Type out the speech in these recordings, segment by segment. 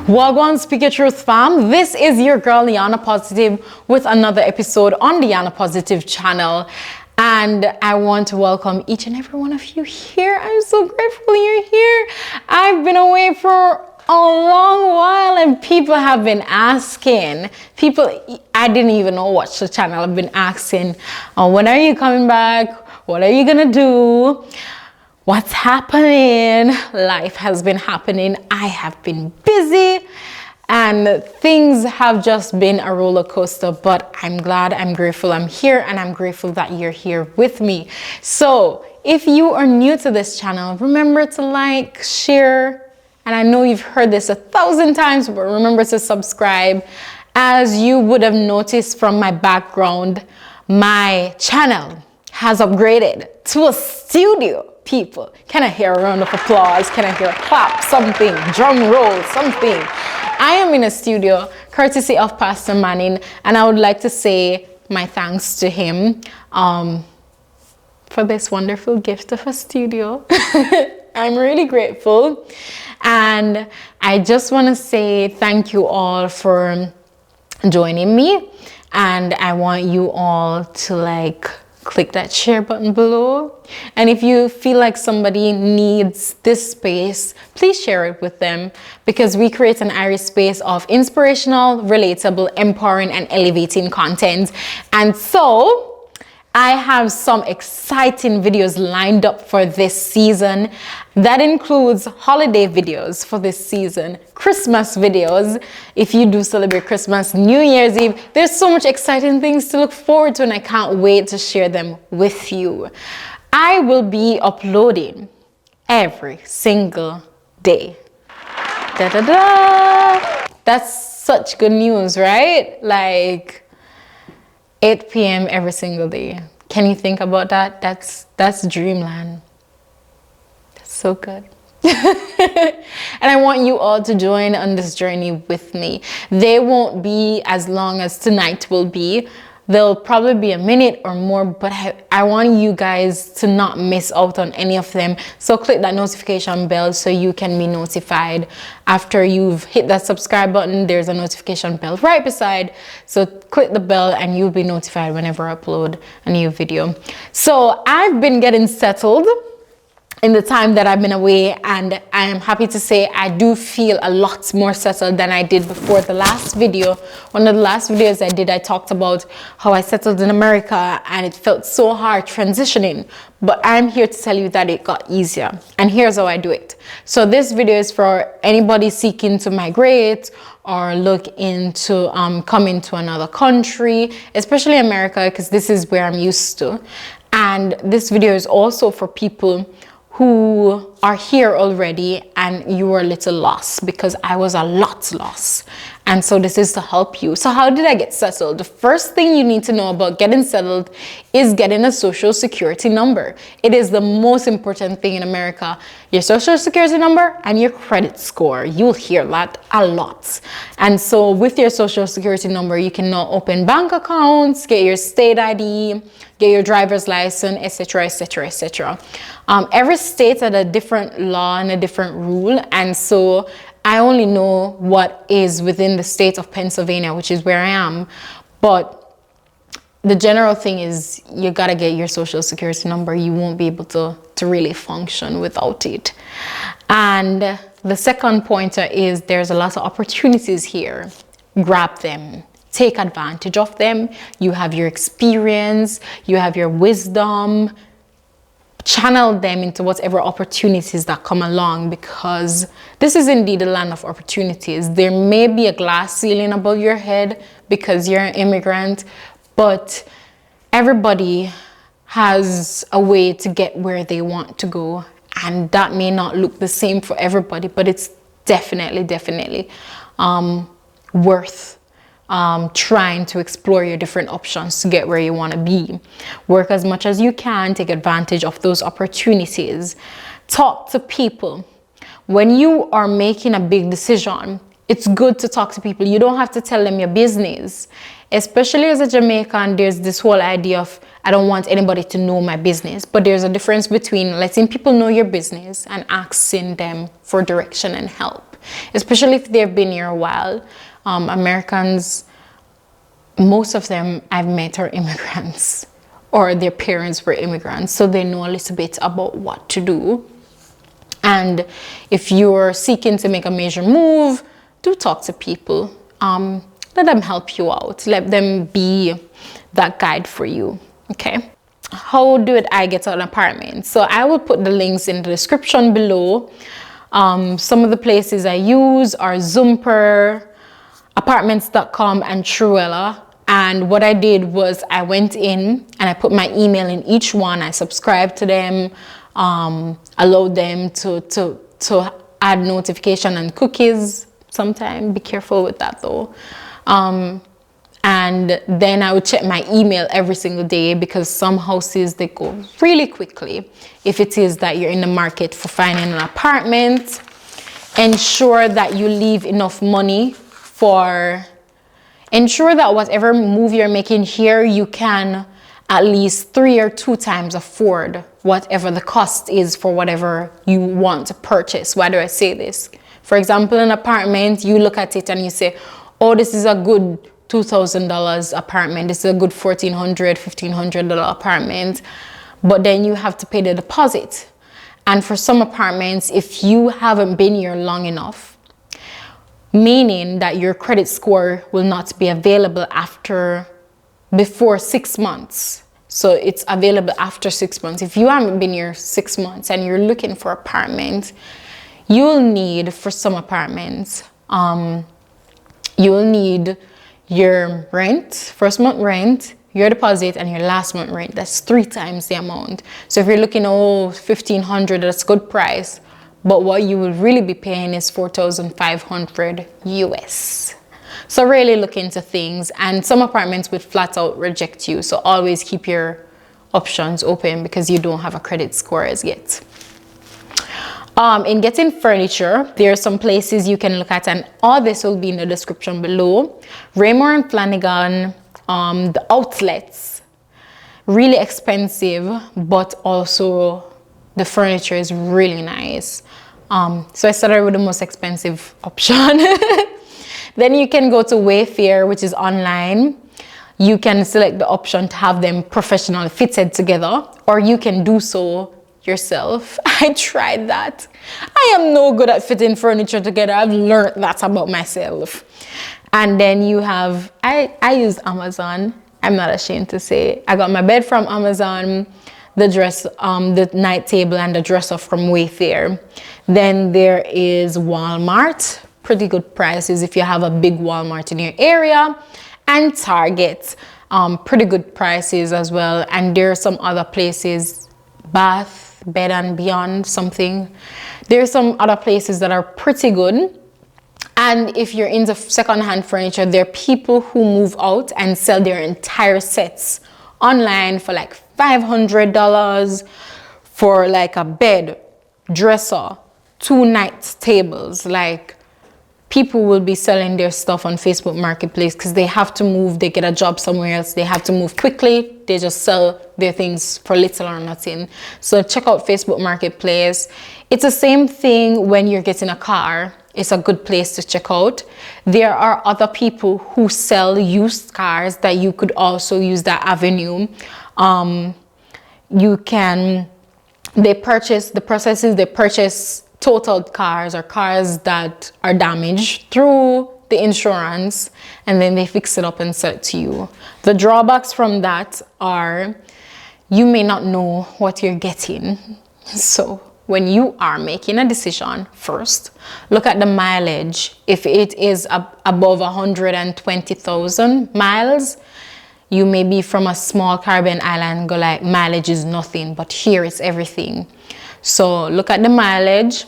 Wagwan Speak Your Truth fam, this is your girl Liana Positive with another episode on the Liana Positive channel, and I want to welcome each and every one of you here. I'm so grateful you're here. I've been away for a long while and people have been asking, I didn't even know watch the channel, have been asking, when are you coming back? What are you gonna do? What's happening? Life has been happening. I have been busy and things have just been a roller coaster, but I'm glad, I'm grateful I'm here, and I'm grateful that you're here with me. So if you are new to this channel, remember to like, share, and I know you've heard this 1,000 times, but remember to subscribe. As you would have noticed from my background, my channel has upgraded to a studio. People, can I hear a round of applause? Can I hear a clap? Something, drum roll, something. I am in a studio courtesy of Pastor Manning, and I would like to say my thanks to him for this wonderful gift of a studio. I'm really grateful, and I just want to say thank you all for joining me, and I want you all to click that share button below, and if you feel like somebody needs this space, please share it with them, because we create an IREE space of inspirational, relatable, empowering, and elevating content. And so I have some exciting videos lined up for this season. That includes holiday videos for this season, Christmas videos, if you do celebrate Christmas, New Year's Eve. There's so much exciting things to look forward to, and I can't wait to share them with you. I will be uploading every single day. Da, da, da. That's such good news, right? 8 p.m. every single day. Can you think about that? That's dreamland. That's so good. And I want you all to join on this journey with me. They won't be as long as tonight will be. They'll probably be a minute or more, but I want you guys to not miss out on any of them. So click that notification bell so you can be notified. After you've hit that subscribe button, there's a notification bell right beside. So click the bell and you'll be notified whenever I upload a new video. So I've been getting settled in the time that I've been away, and I am happy to say I do feel a lot more settled than I did before the last video. One of the last videos I did, I talked about how I settled in America and it felt so hard transitioning, but I'm here to tell you that it got easier, and here's how I do it. So this video is for anybody seeking to migrate or look into coming to another country, especially America, because this is where I'm used to. And this video is also for people who are here already and you were a little lost, because I was a lot lost. And so this is to help you. So how did I get settled? The first thing you need to know about getting settled is getting a social security number. It is the most important thing in America. Your social security number and your credit score. You'll hear that a lot. And so with your social security number, you can now open bank accounts, get your state ID, get your driver's license, etc., etc., etc. Every state had a different law and a different rule, and so I only know what is within the state of Pennsylvania, which is where I am. But the general thing is you gotta get your social security number. You won't be able to really function without it. And the second pointer is there's a lot of opportunities here. Grab them. Take advantage of them. You have your experience, you have your wisdom. Channel them into whatever opportunities that come along, because this is indeed a land of opportunities. There may be a glass ceiling above your head because you're an immigrant, but everybody has a way to get where they want to go, and that may not look the same for everybody, but it's definitely worth trying to explore your different options to get where you want to be. Work as much as you can, take advantage of those opportunities. Talk to people. When you are making a big decision, it's good to talk to people. You don't have to tell them your business. Especially as a Jamaican, there's this whole idea of, I don't want anybody to know my business. But there's a difference between letting people know your business and asking them for direction and help. Especially if they've been here a while. Americans, most of them I've met are immigrants, or their parents were immigrants, so they know a little bit about what to do. And if you're seeking to make a major move, do talk to people. Let them help you out. Let them be that guide for you. Okay. How did I get an apartment? So I will put the links in the description below. Some of the places I use are Zoomper, apartments.com, and Truella. And what I did was I went in and I put my email in each one. I subscribed to them, allowed them to add notification and cookies sometime. Be careful with that though. And then I would check my email every single day, because some houses, they go really quickly. If it is that you're in the market for finding an apartment, ensure that you leave enough money for, ensure that whatever move you're making here, you can at least 3 or 2 times afford whatever the cost is for whatever you want to purchase. Why do I say this? For example, an apartment, you look at it and you say, oh, this is a good $2,000 apartment. This is a good $1,400, $1,500 apartment. But then you have to pay the deposit. And for some apartments, if you haven't been here long enough, meaning that your credit score will not be available before 6 months. So it's available after 6 months. If you haven't been here 6 months and you're looking for apartment, you'll need, for some apartments, you'll need your rent, first month rent, your deposit, and your last month rent. That's 3 times the amount. So if you're looking, $1,500, that's a good price. But what you will really be paying is $4,500 US. So really look into things. And some apartments would flat out reject you. So always keep your options open, because you don't have a credit score as yet. In getting furniture, there are some places you can look at, and all this will be in the description below. Raymore and Flanagan, the outlets, really expensive, but also the furniture is really nice. So I started with the most expensive option. Then you can go to Wayfair, which is online. You can select the option to have them professionally fitted together, or you can do so yourself. I tried that. I am no good at fitting furniture together. I've learned that about myself. And then you have, I use Amazon. I'm not ashamed to say. I got my bed from Amazon, the night table and the dresser from Wayfair. Then there is Walmart, pretty good prices if you have a big Walmart in your area, and Target, pretty good prices as well. And there are some other places, Bath, Bed and Beyond, something. There are some other places that are pretty good. And if you're into secondhand furniture, there are people who move out and sell their entire sets online for like $500 for like a bed, dresser, 2 night tables. Like, people will be selling their stuff on Facebook Marketplace because they have to move. They get a job somewhere else. They have to move quickly. They just sell their things for little or nothing. So check out Facebook Marketplace. It's the same thing when you're getting a car. It's a good place to check out. There are other people who sell used cars that you could also use that avenue. They purchase totaled cars or cars that are damaged through the insurance, and then they fix it up and sell it to you. The drawbacks from that are you may not know what you're getting. So when you are making a decision, first look at the mileage. If it is above 120,000 miles, you may be from a small Caribbean island, go like, mileage is nothing, but here it's everything. So look at the mileage,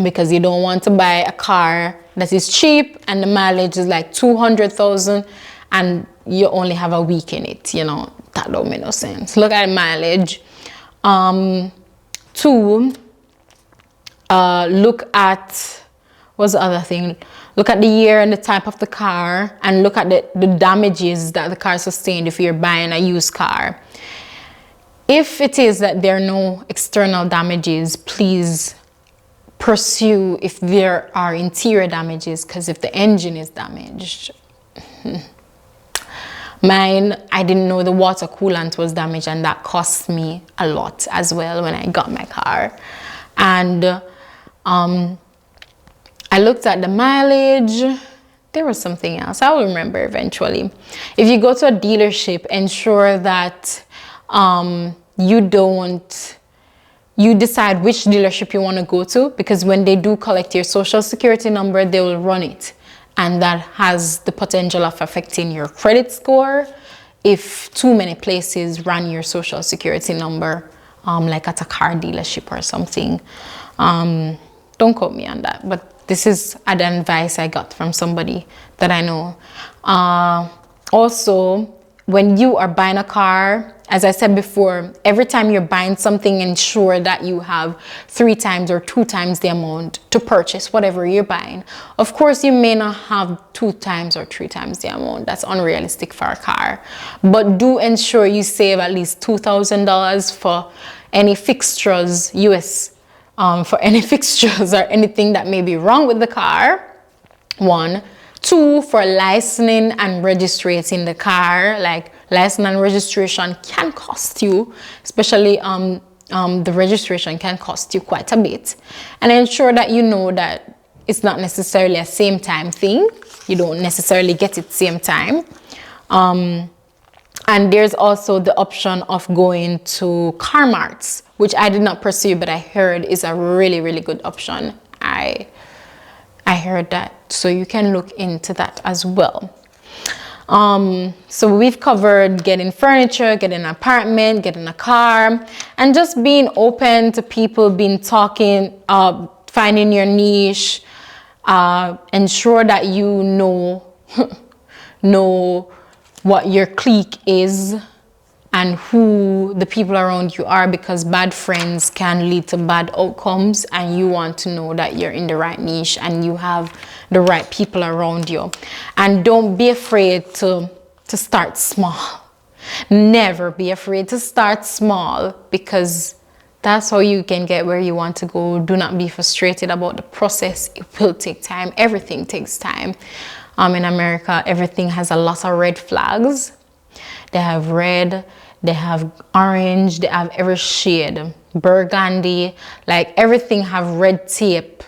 because you don't want to buy a car that is cheap and the mileage is like 200,000 and you only have a week in it. You know, that don't make no sense. Look at the mileage. 2, look at, what's the other thing? look at the year and the type of the car, and look at the damages that the car sustained if you're buying a used car. If it is that there are no external damages, please pursue if there are interior damages, because if the engine is damaged, mine, I didn't know the water coolant was damaged, and that cost me a lot as well when I got my car. And I looked at the mileage. There was something else. I will remember eventually. If you go to a dealership, ensure that you decide which dealership you want to go to, because when they do collect your social security number, they will run it. And that has the potential of affecting your credit score if too many places run your social security number, like at a car dealership or something. Don't quote me on that, but this is an advice I got from somebody that I know. Also, when you are buying a car, as I said before, every time you're buying something, ensure that you have 3 times or 2 times the amount to purchase whatever you're buying. Of course, you may not have 2 times or 3 times the amount. That's unrealistic for a car. But do ensure you save at least $2,000 for any fixtures, for any fixtures or anything that may be wrong with the car. 1. 2, for licensing and registering the car. Like, license and registration can cost you, especially the registration can cost you quite a bit. And ensure that you know that it's not necessarily a same time thing. You don't necessarily get it same time. And there's also the option of going to car marts, which I did not pursue, but I heard is a really, really good option. I heard that, so you can look into that as well. So we've covered getting furniture, getting an apartment, getting a car, and just being open to people, talking, finding your niche. Ensure that you know what your clique is and who the people around you are, because bad friends can lead to bad outcomes, and you want to know that you're in the right niche and you have the right people around you. And don't be afraid to start small. Never be afraid to start small, because that's how you can get where you want to go. Do not be frustrated about the process. It will take time. Everything takes time. In America, everything has a lot of red flags. They have red, they have orange, they have every shade, burgundy, like everything have red tape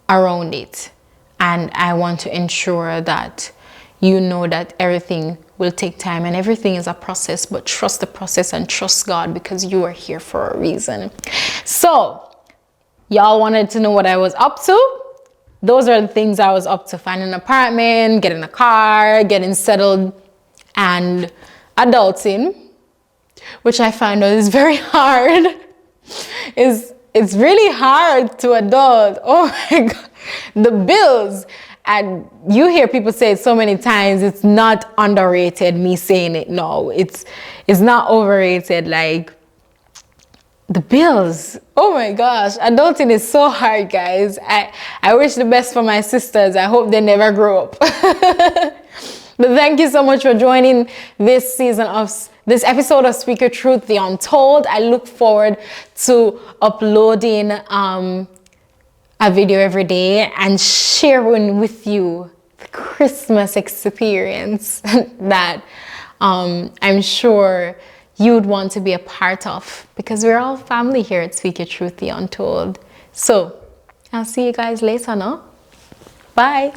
around it. And I want to ensure that you know that everything will take time and everything is a process, but trust the process and trust God, because you are here for a reason. So y'all wanted to know what I was up to? Those are the things I was up to: finding an apartment, getting a car, getting settled, and adulting, which I found out is very hard. It's really hard to adult. Oh my God, the bills. And you hear people say it so many times. It's not underrated, me saying it. No, it's not overrated. Like, the bills. Oh my gosh, adulting is so hard, guys. I wish the best for my sisters. I hope they never grow up. But thank you so much for joining this episode of Speak Your Truth, The Untold. I look forward to uploading a video every day and sharing with you the Christmas experience that I'm sure you'd want to be a part of, because we're all family here at Speak Your Truth, The Untold. So I'll see you guys later, no? Bye.